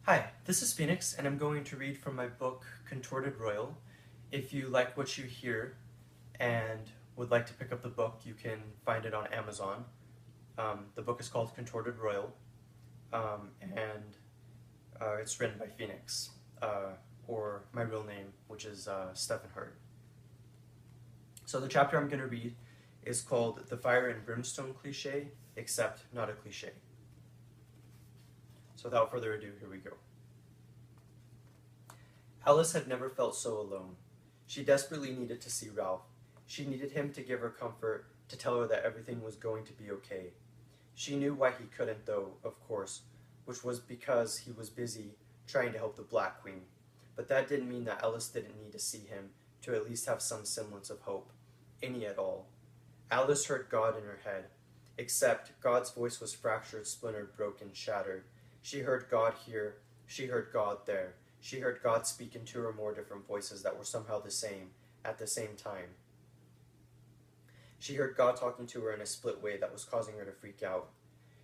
Hi, this is Phoenix, and I'm going to read from my book, Contorted Royal. If you like what you hear and would like to pick up the book, you can find it on Amazon. The book is called Contorted Royal, and it's written by Phoenix, or my real name, which is Stephen Hurt. So the chapter I'm going to read is called The Fire and Brimstone Cliche, except not a cliche. So without further ado, here we go. Alice had never felt so alone. She desperately needed to see Ralph. She needed him to give her comfort, to tell her that everything was going to be okay. She knew why he couldn't, though, of course, which was because he was busy trying to help the Black Queen. But that didn't mean that Alice didn't need to see him, to at least have some semblance of hope. Any at all. Alice heard God in her head, except God's voice was fractured, splintered, broken, shattered. She heard God here, she heard God there. She heard God speak in two or more different voices that were somehow the same, at the same time. She heard God talking to her in a split way that was causing her to freak out.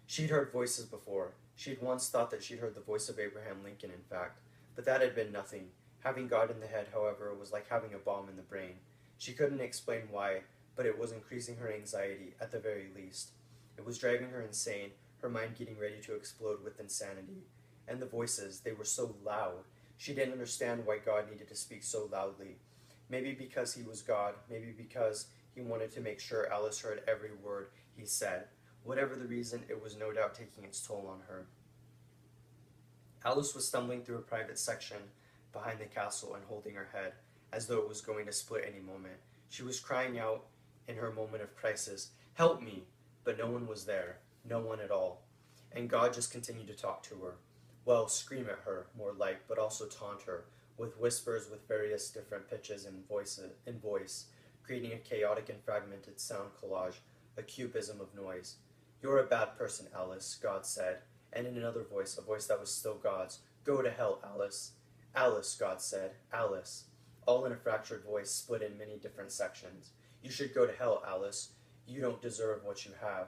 She'd heard voices before. She'd once thought that she'd heard the voice of Abraham Lincoln, in fact. But that had been nothing. Having God in the head, however, was like having a bomb in the brain. She couldn't explain why, but it was increasing her anxiety, at the very least. It was driving her insane, her mind getting ready to explode with insanity. And the voices, they were so loud. She didn't understand why God needed to speak so loudly. Maybe because he was God, maybe because he wanted to make sure Alice heard every word he said. Whatever the reason, it was no doubt taking its toll on her. Alice was stumbling through a private section behind the castle and holding her head, as though it was going to split any moment. She was crying out in her moment of crisis, "Help me!" But no one was there, no one at all. And God just continued to talk to her. Well, scream at her, more like, but also taunt her, with whispers with various different pitches and voice, creating a chaotic and fragmented sound collage, a cubism of noise. "You're a bad person, Alice," God said, and in another voice, a voice that was still God's, "Go to hell, Alice." "Alice," God said, "Alice." All in a fractured voice, split in many different sections. "You should go to hell, Alice. You don't deserve what you have."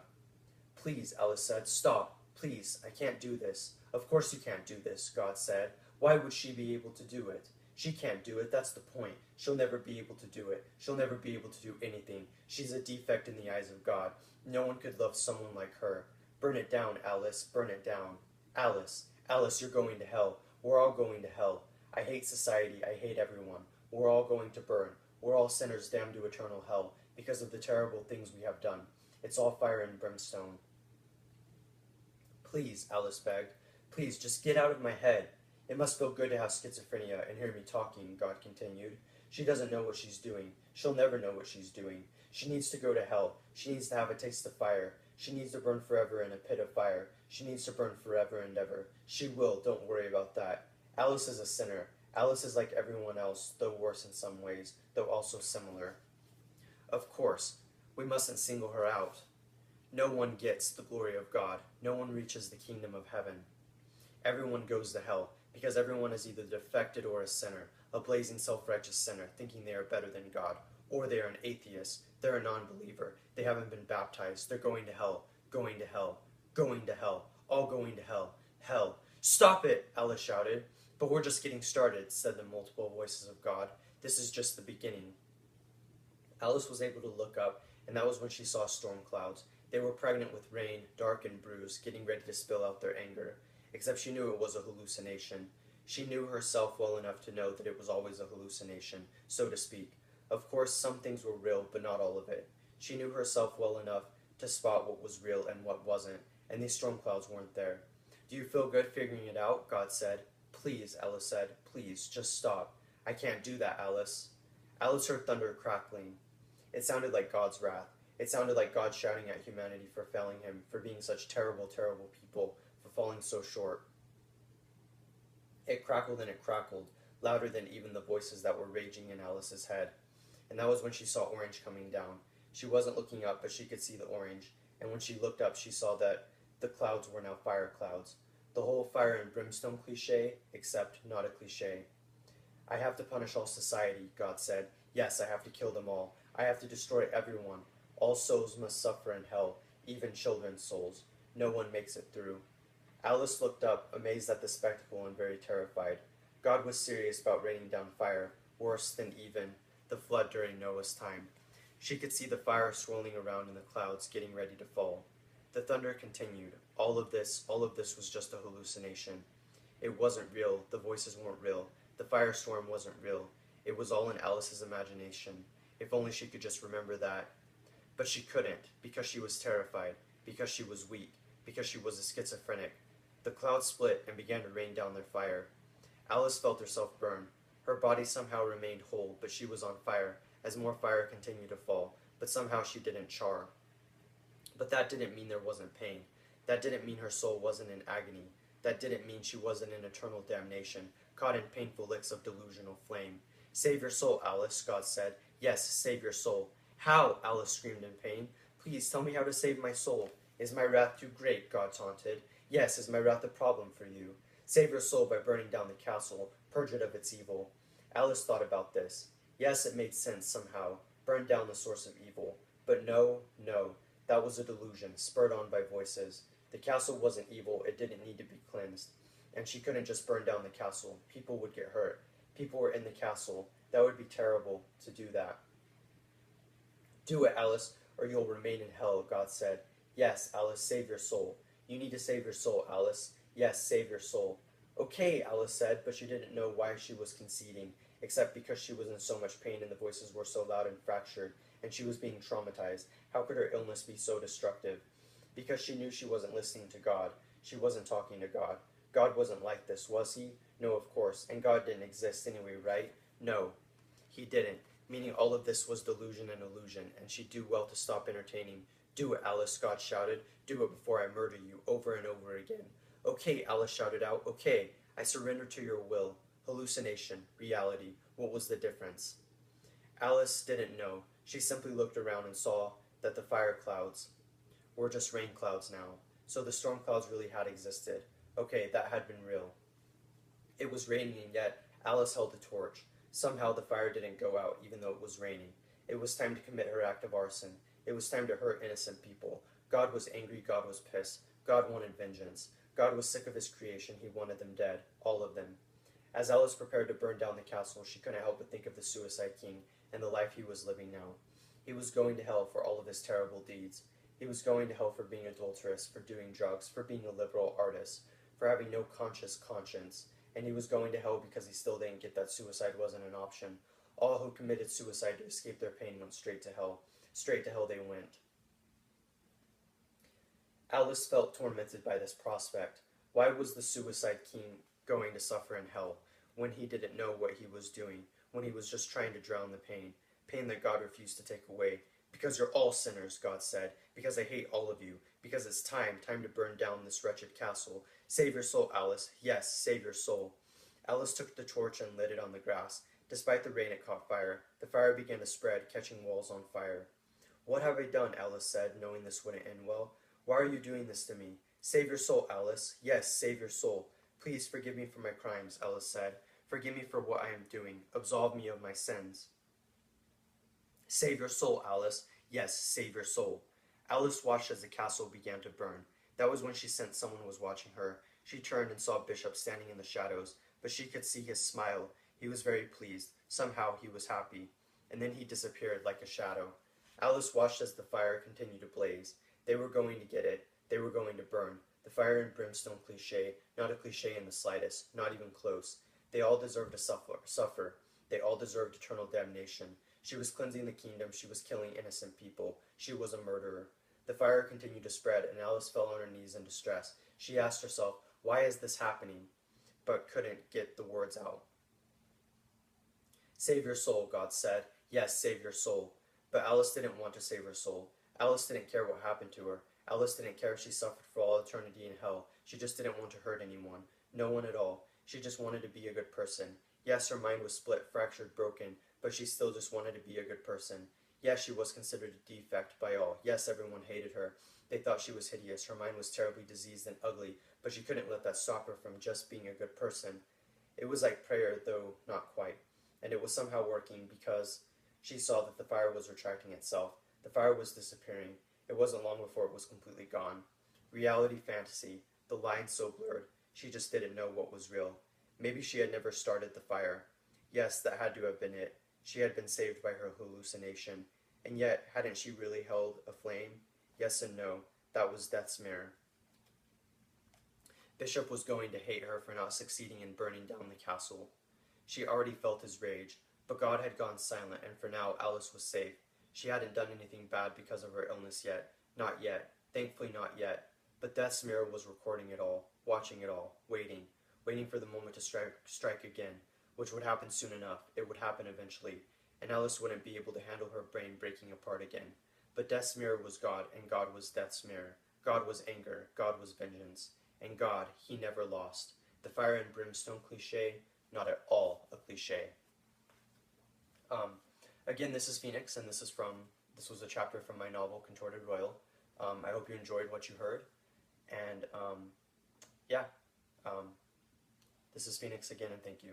"Please," Alice said, "stop. Please, I can't do this." "Of course you can't do this," God said. "Why would she be able to do it?" "She can't do it, that's the point. She'll never be able to do it. She'll never be able to do anything. She's a defect in the eyes of God. No one could love someone like her. Burn it down, Alice, burn it down." "Alice, Alice, you're going to hell. We're all going to hell. I hate society, I hate everyone. We're all going to burn. We're all sinners damned to eternal hell because of the terrible things we have done. It's all fire and brimstone." "Please," Alice begged. "Please, just get out of my head." "It must feel good to have schizophrenia and hear me talking," God continued. "She doesn't know what she's doing. She'll never know what she's doing. She needs to go to hell. She needs to have a taste of fire. She needs to burn forever in a pit of fire. She needs to burn forever and ever. She will, don't worry about that. Alice is a sinner. Alice is like everyone else, though worse in some ways, though also similar. Of course, we mustn't single her out. No one gets the glory of God. No one reaches the kingdom of heaven. Everyone goes to hell, because everyone is either defected or a sinner, a blazing self-righteous sinner, thinking they are better than God, or they are an atheist, they're a non-believer, they haven't been baptized, they're going to hell, going to hell, going to hell, all going to hell, hell." "Stop it!" Alice shouted. "But we're just getting started," said the multiple voices of God. "This is just the beginning." Alice was able to look up, and that was when she saw storm clouds. They were pregnant with rain, dark and bruised, getting ready to spill out their anger. Except she knew it was a hallucination. She knew herself well enough to know that it was always a hallucination, so to speak. Of course, some things were real, but not all of it. She knew herself well enough to spot what was real and what wasn't, and these storm clouds weren't there. "Do you feel good figuring it out?" God said. "Please," Alice said. "Please, just stop." "I can't do that, Alice." Alice heard thunder crackling. It sounded like God's wrath. It sounded like God shouting at humanity for failing him, for being such terrible, terrible people, for falling so short. It crackled and it crackled, louder than even the voices that were raging in Alice's head. And that was when she saw orange coming down. She wasn't looking up, but she could see the orange, and when she looked up she saw that the clouds were now fire clouds. The whole fire and brimstone cliche, except not a cliche. "I have to punish all society," God said. "Yes, I have to kill them all. I have to destroy everyone. All souls must suffer in hell, even children's souls. No one makes it through." Alice looked up, amazed at the spectacle and very terrified. God was serious about raining down fire, worse than even the flood during Noah's time. She could see the fire swirling around in the clouds, getting ready to fall. The thunder continued. All of this was just a hallucination. It wasn't real. The voices weren't real. The firestorm wasn't real. It was all in Alice's imagination. If only she could just remember that. But she couldn't, because she was terrified, because she was weak, because she was a schizophrenic. The clouds split and began to rain down their fire. Alice felt herself burn. Her body somehow remained whole, but she was on fire, as more fire continued to fall, but somehow she didn't char. But that didn't mean there wasn't pain. That didn't mean her soul wasn't in agony. That didn't mean she wasn't in eternal damnation, caught in painful licks of delusional flame. Save your soul, Alice, God said. Yes, save your soul. How? Alice screamed in pain. Please tell me how to save my soul. Is my wrath too great? God taunted. Yes, is my wrath a problem for you? Save your soul by burning down the castle, purge it of its evil. Alice thought about this. Yes, it made sense somehow. Burn down the source of evil. But no, no. That was a delusion, spurred on by voices. The castle wasn't evil, it didn't need to be cleansed. And she couldn't just burn down the castle. People would get hurt. People were in the castle. That would be terrible to do that. Do it, Alice, or you'll remain in hell, God said. Yes, Alice, save your soul. You need to save your soul, Alice. Yes, save your soul. Okay, Alice said, but she didn't know why she was conceding, except because she was in so much pain and the voices were so loud and fractured, and she was being traumatized. How could her illness be so destructive? Because she knew she wasn't listening to God. She wasn't talking to God. God wasn't like this, was he? No, of course. And God didn't exist anyway, right? No, he didn't. Meaning all of this was delusion and illusion, and she'd do well to stop entertaining. Do it, Alice, God shouted. Do it before I murder you, over and over again. Okay, Alice shouted out. Okay, I surrender to your will. Hallucination, reality. What was the difference? Alice didn't know. She simply looked around and saw that the fire clouds were just rain clouds now. So the storm clouds really had existed. Okay, that had been real. It was raining, and yet Alice held the torch. Somehow the fire didn't go out, even though it was raining. It was time to commit her act of arson. It was time to hurt innocent people. God was angry, God was pissed. God wanted vengeance. God was sick of his creation, he wanted them dead. All of them. As Alice prepared to burn down the castle, she couldn't help but think of the Suicide King and the life he was living now. He was going to hell for all of his terrible deeds. He was going to hell for being adulterous, for doing drugs, for being a liberal artist, for having no conscious conscience. And he was going to hell because he still didn't get that suicide wasn't an option. All who committed suicide to escape their pain went straight to hell. Straight to hell they went. Alice felt tormented by this prospect. Why was the Suicide King going to suffer in hell when he didn't know what he was doing, when he was just trying to drown the pain, pain that God refused to take away? Because you're all sinners, God said, because I hate all of you, because it's time to burn down this wretched castle. Save your soul, Alice. Yes, save your soul. Alice took the torch and lit it on the grass. Despite the rain, it caught fire. The fire began to spread, catching walls on fire. What have I done? Alice said, knowing this wouldn't end well. Why are you doing this to me? Save your soul, Alice. Yes, save your soul. Please forgive me for my crimes, Alice said. Forgive me for what I am doing. Absolve me of my sins. Save your soul, Alice. Yes, save your soul. Alice watched as the castle began to burn. That was when she sensed someone was watching her. She turned and saw Bishop standing in the shadows, but she could see his smile. He was very pleased. Somehow he was happy. And then he disappeared like a shadow. Alice watched as the fire continued to blaze. They were going to get it. They were going to burn. The fire and brimstone cliché, not a cliché in the slightest, not even close. They all deserved to suffer. They all deserved eternal damnation. She was cleansing the kingdom. She was killing innocent people. She was a murderer. The fire continued to spread, and Alice fell on her knees in distress. She asked herself, why is this happening? But couldn't get the words out. Save your soul, God said. Yes, save your soul. But Alice didn't want to save her soul. Alice didn't care what happened to her. Alice didn't care if she suffered for all eternity in hell. She just didn't want to hurt anyone. No one at all. She just wanted to be a good person. Yes, her mind was split, fractured, broken, but she still just wanted to be a good person. Yes, she was considered a defect by all. Yes, everyone hated her. They thought she was hideous. Her mind was terribly diseased and ugly, but she couldn't let that stop her from just being a good person. It was like prayer, though not quite. And it was somehow working because she saw that the fire was retracting itself. The fire was disappearing. It wasn't long before it was completely gone. Reality, fantasy. the lines so blurred. She just didn't know what was real. Maybe she had never started the fire. Yes, that had to have been it. She had been saved by her hallucination. And yet, hadn't she really held a flame? Yes and no. That was death's mirror. Bishop was going to hate her for not succeeding in burning down the castle. She already felt his rage, but God had gone silent, and for now Alice was safe. She hadn't done anything bad because of her illness yet. Not yet. Thankfully not yet. But Death's mirror was recording it all, watching it all, waiting for the moment to strike again, which would happen soon enough. It would happen eventually, and Alice wouldn't be able to handle her brain breaking apart again. But Death's mirror was God, and God was Death's mirror. God was anger, God was vengeance, and God, he never lost. The fire and brimstone cliche, not at all a cliche. Again, this is Phoenix, and this was a chapter from my novel, Contorted Royal. I hope you enjoyed what you heard, and yeah, this is Phoenix again, and thank you.